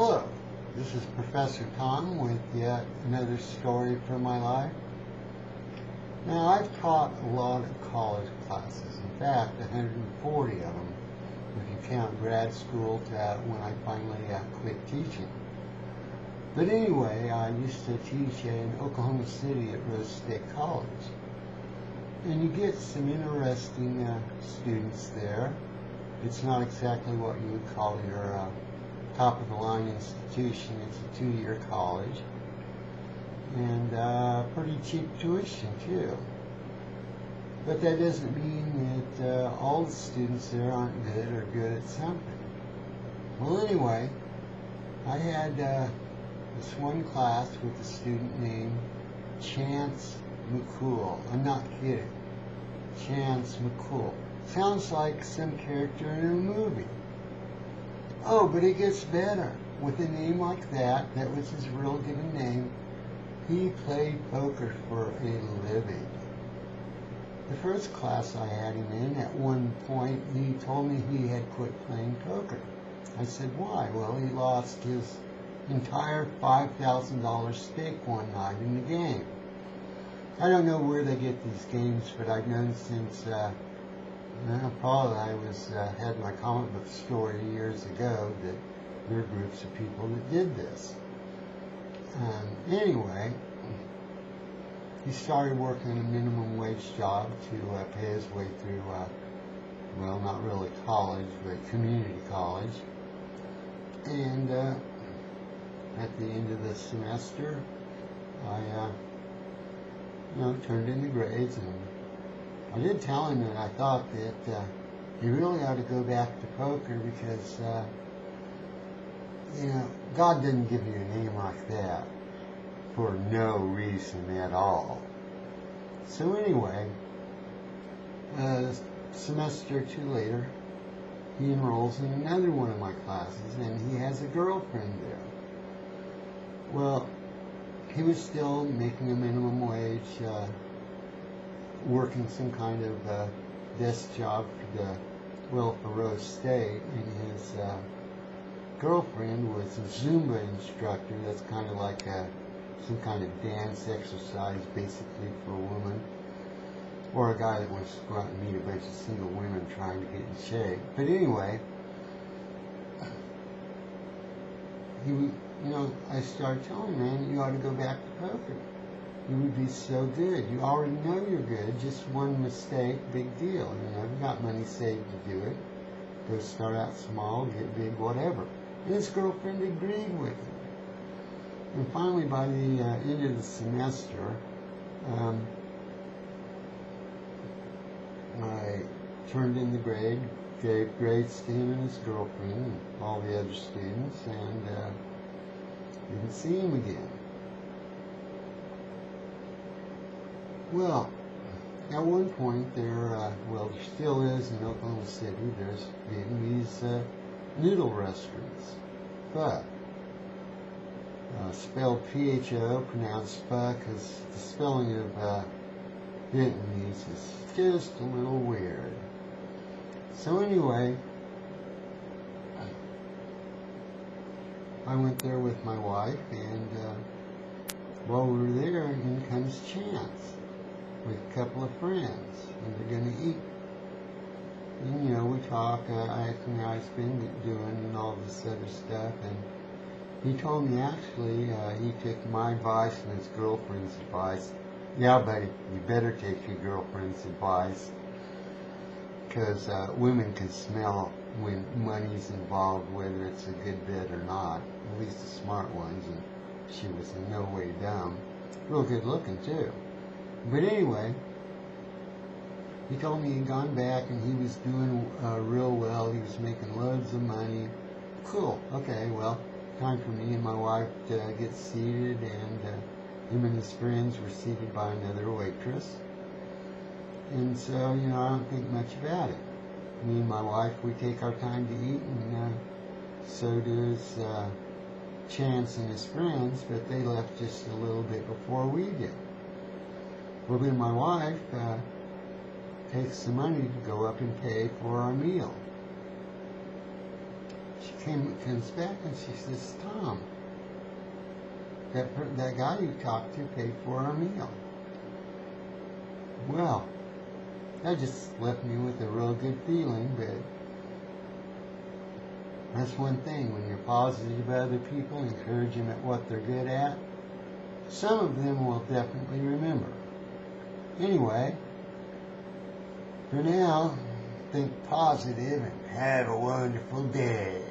Hello, this is Professor Tom with yet another story from my life. Now, I've taught a lot of college classes, in fact 140 of them, if you count grad school to when I finally quit teaching. But anyway, I used to teach in Oklahoma City at Rose State College. And you get some interesting students there. It's not exactly what you would call your top-of-the-line institution. It's a 2-year college. And pretty cheap tuition, too. But that doesn't mean that all the students there aren't good or good at something. Well, anyway, I had this one class with a student named Chance McCool. I'm not kidding. Chance McCool. Sounds like some character in a movie. Oh, but it gets better. With a name like that, that was his real given name, he played poker for a living. The first class I had him in, at one point, he told me he had quit playing poker. I said, why? Well, he lost his entire $5,000 stake one night in the game. I don't know where they get these games, but I've known since probably I had my comic book store years ago that there are groups of people that did this. Anyway, he started working a minimum wage job to pay his way through, well, not really college, but community college. And at the end of the semester, I turned in the grades, and I did tell him that I thought that he really ought to go back to poker because, God didn't give you a name like that for no reason at all. So anyway, a semester or two later, he enrolls in another one of my classes, and he has a girlfriend there. Well, he was still making a minimum wage, working some kind of desk job for Rose State, and his girlfriend was a Zumba instructor. That's kind of like some kind of dance exercise, basically, for a woman, or a guy that wants to go out and meet a bunch of single women trying to get in shape. But anyway, I started telling him, man, you ought to go back to poker. You would be so good. You already know you're good. Just one mistake, big deal. You've got money saved to do it. Go start out small, get big, whatever. And his girlfriend agreed with him. And finally, by the end of the semester, I turned in the grade, gave grades to him and his girlfriend and all the other students, and didn't see him again. Well, at one point there still is in Oklahoma City, there's Vietnamese noodle restaurants. But spelled P-H-O, pronounced pho, because the spelling of Vietnamese is just a little weird. So anyway, I went there with my wife, and while we were there, in comes Chance with a couple of friends, and they're going to eat. And we talk, I asked him how he's been doing and all this other stuff, and he told me actually he took my advice and his girlfriend's advice. Yeah, buddy, you better take your girlfriend's advice, because women can smell when money's involved, whether it's a good bid or not, at least the smart ones, and she was in no way dumb. Real good looking, too. But anyway, he told me he'd gone back and he was doing real well. He was making loads of money. Cool. Okay, well, time for me and my wife to get seated, and him and his friends were seated by another waitress. And so, I don't think much about it. Me and my wife, we take our time to eat, and so does Chance and his friends, but they left just a little bit before we did. Well, then my wife takes the money to go up and pay for our meal. She comes back and she says, Tom, that guy you talked to paid for our meal. Well, that just left me with a real good feeling, but that's one thing. When you're positive about other people, encourage them at what they're good at, some of them will definitely remember. Anyway, for now, think positive and have a wonderful day.